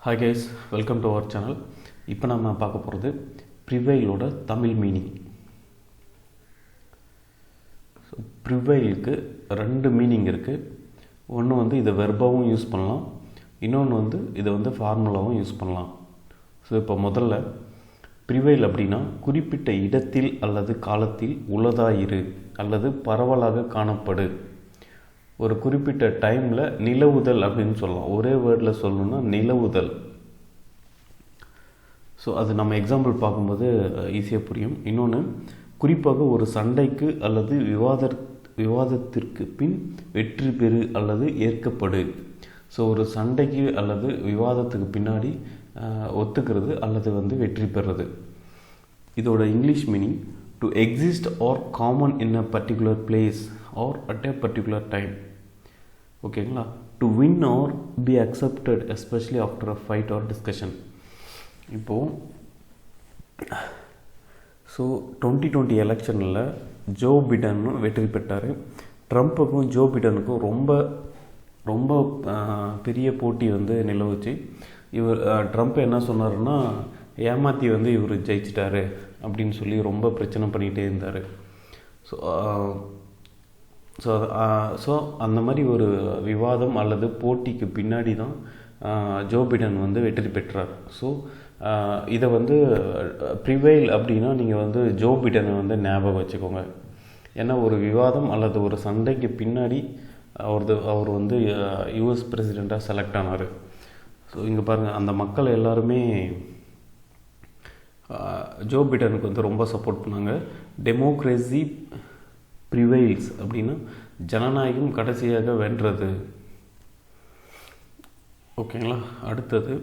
Hi guys, welcome to our channel. இப்போ நம்ம பார்க்க போகிறது ப்ரிவைலோட தமிழ் மீனிங். ஸோ ப்ரிவைலுக்கு ரெண்டு மீனிங் இருக்குது. ஒன்று வந்து இதை வெர்பாவும் யூஸ் பண்ணலாம், இன்னொன்று இதை ஃபார்முலாவும் யூஸ் பண்ணலாம். ஸோ இப்போ முதல்ல ப்ரிவைல் அப்படின்னா குறிப்பிட்ட இடத்தில் அல்லது காலத்தில் உள்ளதாயிரு அல்லது பரவலாக காணப்படு. ஒரு குறிப்பிட்ட டைமில் நிலவுதல் அப்படின்னு சொல்லலாம். ஒரே வேர்டில் சொல்லணும்னா நிலவுதல். ஸோ அது நம்ம எக்ஸாம்பிள் பார்க்கும்போது ஈஸியாக புரியும். இன்னொன்று, குறிப்பாக ஒரு சண்டைக்கு அல்லது விவாதத்திற்கு பின் வெற்றி பெறு அல்லது ஏற்கப்படு. ஸோ ஒரு சண்டைக்கு அல்லது விவாதத்துக்கு பின்னாடி ஒத்துக்கிறது அல்லது வெற்றி பெறுறது. இதோட English meaning to exist or common in a particular place or at a particular time. ஓகேங்களா? To win or be accepted especially after a fight or discussion. இப்போது 2020 எலெக்ஷனில் ஜோ பிடன் வெற்றி பெற்றார். ட்ரம்ப்புக்கும் ஜோ பிடனுக்கும் ரொம்ப பெரிய போட்டி நிலவுச்சு. ட்ரம்ப் என்ன சொன்னார்னா, ஏமாற்றி இவர் ஜெயிச்சிட்டாரு அப்படின்னு சொல்லி ரொம்ப பிரச்சனை பண்ணிகிட்டே இருந்தார். ஸோ அந்த மாதிரி ஒரு விவாதம் அல்லது போட்டிக்கு பின்னாடி தான் ஜோ பிடன் வெற்றி பெற்றார். ஸோ இதை ப்ரிவைல் அப்படின்னா நீங்கள் ஜோ பிடனை ஞாபகம் வச்சுக்கோங்க. ஏன்னா ஒரு விவாதம் அல்லது ஒரு சண்டைக்கு பின்னாடி அவர் யூஎஸ் பிரசிடெண்ட்டாக செலக்ட் ஆனார். ஸோ இங்கே பாருங்கள், அந்த மக்கள் எல்லாருமே ஜோ பிடனுக்கு ரொம்ப சப்போர்ட் பண்ணாங்க. டெமோக்ரஸி ப்ரிவைல்ஸ் அப்படின்னா ஜனநாயகம் கடைசியாக வென்றது. ஓகேங்களா? அடுத்தது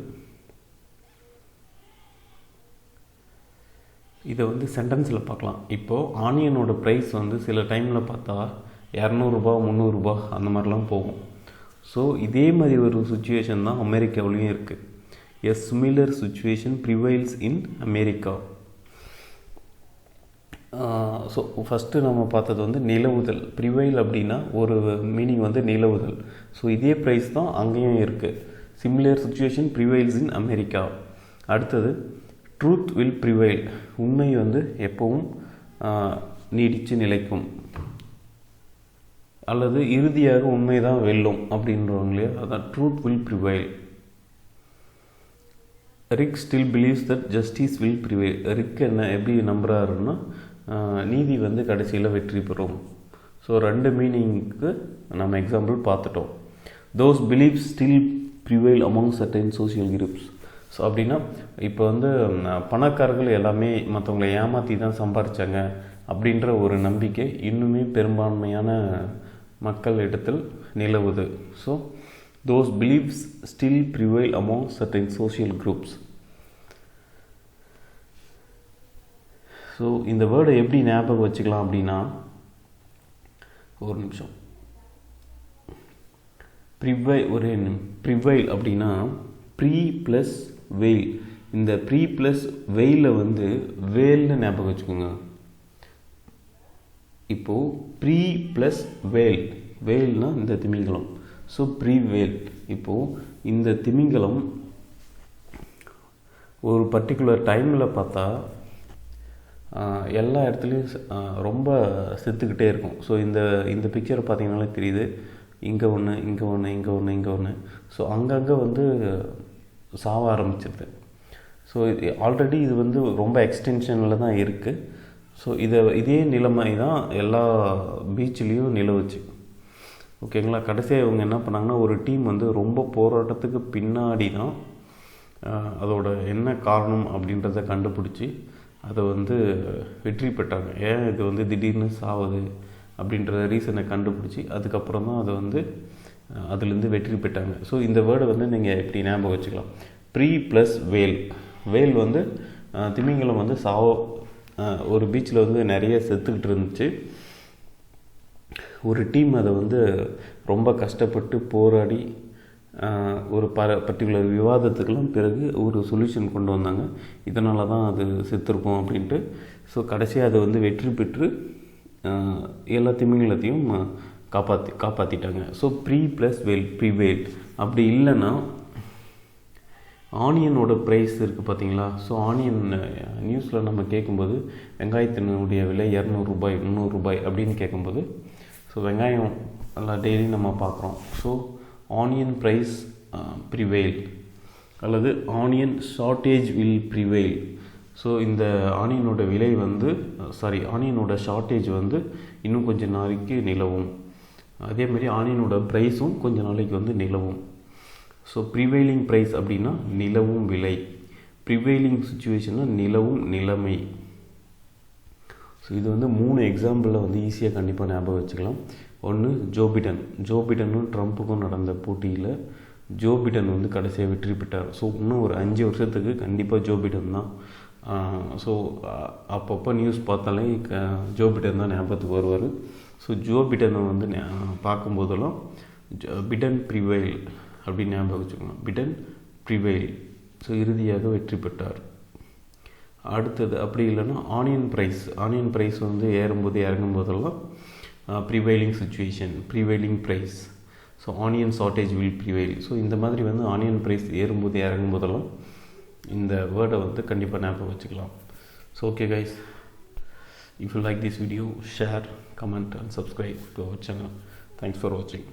இதை சென்டென்ஸில் பார்க்கலாம். இப்போது ஆனியனோட ப்ரைஸ் சில டைமில் பார்த்தா 200 ரூபா 300 ரூபா அந்த மாதிரிலாம் போகும். ஸோ இதே மாதிரி ஒரு சுச்சுவேஷன் தான் அமெரிக்காவிலையும் இருக்குது. A similar situation prevails in America. So first நம்ம பார்த்தது நிலவுதல். ப்ரிவைல் அப்படின்னா ஒரு மீனிங் நிலவுதல். ஸோ இதே ப்ரைஸ் தான் அங்கேயும் இருக்குது. Similar situation prevails in America. அடுத்தது ட்ரூத் வில் ப்ரிவைல். உண்மை எப்பவும் நீடித்து நிலைக்கும் அல்லது இறுதியாக உண்மை தான் வெல்லும் அப்படின்றவங்க இல்லையா, அதான் truth will prevail. Rick still believes that justice will prevail. Rick எப்படி நம்புகிறாருன்னா, நீதி கடைசியில் வெற்றி பெறும். ஸோ ரெண்டு மீனிங்க்கு நம்ம எக்ஸாம்பிள் பார்த்துட்டோம். Those believes still prevail among certain social groups. So அப்படின்னா இப்போ பணக்காரர்கள் எல்லாமே மற்றவங்களை ஏமாற்றி தான் சம்பாரித்தாங்க அப்படின்ற ஒரு நம்பிக்கை இன்னுமே பெரும்பான்மையான மக்கள் இடத்தில் நிலவுது. So those believes still prevail among certain social groups. So இந்த வேர்டை எப்படி ஞாபகம் வச்சுக்கலாம் அப்படின்னா, ஒரு நிமிஷம். ப்ரிவைல் அப்படின்னா ப்ரீ ப்ளஸ் வெயில். இந்த ப்ரீ ப்ளஸ் வெயிலில் வேல்னு ஞாபகம் வச்சுக்கோங்க. இப்போது ப்ரீ ப்ளஸ் வேல்னால் இந்த திமிங்கலம். ஸோ ப்ரீவேல். இப்போது இந்த திமிங்கலம் ஒரு பர்டிகுலர் டைமில் பார்த்தா எல்லா இடத்துலையும் ரொம்ப செத்துக்கிட்டே இருக்கும். ஸோ இந்த பிக்சரை பார்த்தீங்கன்னாலே தெரியுது. இங்கே ஒன்று, இங்கே ஒன்று, இங்கே ஒன்று, இங்கே ஒன்று. ஸோ அங்கங்கே சாவ ஆரம்பிச்சிருது. ஸோ ஆல்ரெடி இது ரொம்ப எக்ஸ்டென்ஷனில் தான் இருக்குது. ஸோ இதே நிலைமை தான் எல்லா பீச்லேயும் நிலவுச்சு. ஓகேங்களா? கடைசியாக இவங்க என்ன பண்ணாங்கன்னா, ஒரு டீம் ரொம்ப போராட்டத்துக்கு பின்னாடி தான் அதோட என்ன காரணம் அப்படின்றத கண்டுபிடிச்சி அதை வெற்றி பெற்றாங்க. ஏன் இது திடீர்னு சாவுது அப்படின்ற ரீசனை கண்டுபிடிச்சி அதுக்கப்புறம் தான் அதை அதுலேருந்து வெற்றி பெற்றாங்க. ஸோ இந்த வேர்டை நீங்கள் எப்படி ஞாபகம் வச்சுக்கலாம். ப்ரீ ப்ளஸ் வேல். வேல் திமிங்கலம் ஒரு பீச்சில் நிறைய செத்துக்கிட்டு இருந்துச்சு. ஒரு டீம் அதை ரொம்ப கஷ்டப்பட்டு போராடி ஒரு பர்டிகுலர் விவாதத்துக்கெல்லாம் பிறகு ஒரு சொல்யூஷன் கொண்டு வந்தாங்க. இதனால தான் அது செத்துருக்கும் அப்படின்ட்டு. ஸோ கடைசியாக அதை வெற்றி பெற்று எல்லா திமிங்கலத்தையும் காப்பாற்றிட்டாங்க. ஸோ ப்ரீ ப்ளஸ் வேல் ப்ரிவேல். அப்படி இல்லைன்னா ஆனியனோட ப்ரைஸ் இருக்குது பார்த்தீங்களா. ஸோ ஆனியன் நியூஸில் நம்ம கேட்கும்போது வெங்காயத்தினுடைய விலை 200 ரூபாய் 300 ரூபாய் அப்படின்னு கேட்கும்போது, ஸோ வெங்காயம் எல்லாம் டெய்லி நம்ம பார்க்குறோம். ஸோ ஆனியன் ப்ரைஸ் ப்ரிவெயில் அல்லது onion shortage will prevail. So இந்த ஆனியனோட விலை வந்து ஆனியனோட ஷார்ட்டேஜ் வந்து இன்னும் கொஞ்சம் நாளைக்கு நிலவும். அதேமாதிரி ஆனியனோட ப்ரைஸும் கொஞ்சம் நாளைக்கு வந்து நிலவும். ஸோ ப்ரிவெயிலிங் ப்ரைஸ் அப்படின்னா நிலவும் விலை, ப்ரிவெயிலிங் சுச்சுவேஷன்னா நிலவும் நிலைமை. ஸோ இது வந்து 3 எக்ஸாம்பிளில் வந்து ஈஸியாக கண்டிப்பாக ஞாபகம் வச்சுக்கலாம். ஒன்று ஜோ பிடனும் ட்ரம்ப்புக்கும் நடந்த போட்டியில் ஜோ பிடன் வந்து கடைசியாக வெற்றி பெற்றார். ஸோ இன்னும் ஒரு 5 வருஷத்துக்கு கண்டிப்பாக ஜோ பிடன் தான். ஸோ அப்பப்போ நியூஸ் பார்த்தாலே ஜோ பிடன் தான் ஞாபகத்துக்கு வருவார். ஸோ ஜோ பிடனை வந்து பார்க்கும்போதெல்லாம் பிடன் ப்ரிவெயில் அப்படின்னு ஞாபகம் வச்சுக்கணும். பிடன் ப்ரிவெயில். ஸோ இறுதியாக வெற்றி பெற்றார். அடுத்தது அப்படி இல்லைன்னா ஆனியன் ப்ரைஸ் வந்து ஏறும்போது இறங்கும்போதெல்லாம் prevailing situation, prevailing price. So onion shortage will prevail. So இந்த மாதிரி வந்து ஆனியன் ப்ரைஸ் ஏறும்போது இறங்கும்போதெல்லாம் இந்த வேர்டை வந்து கண்டிப்பாக ஞாபகம் வச்சுக்கலாம். So okay guys, if you like this video, share, comment and subscribe to our channel. Thanks for watching.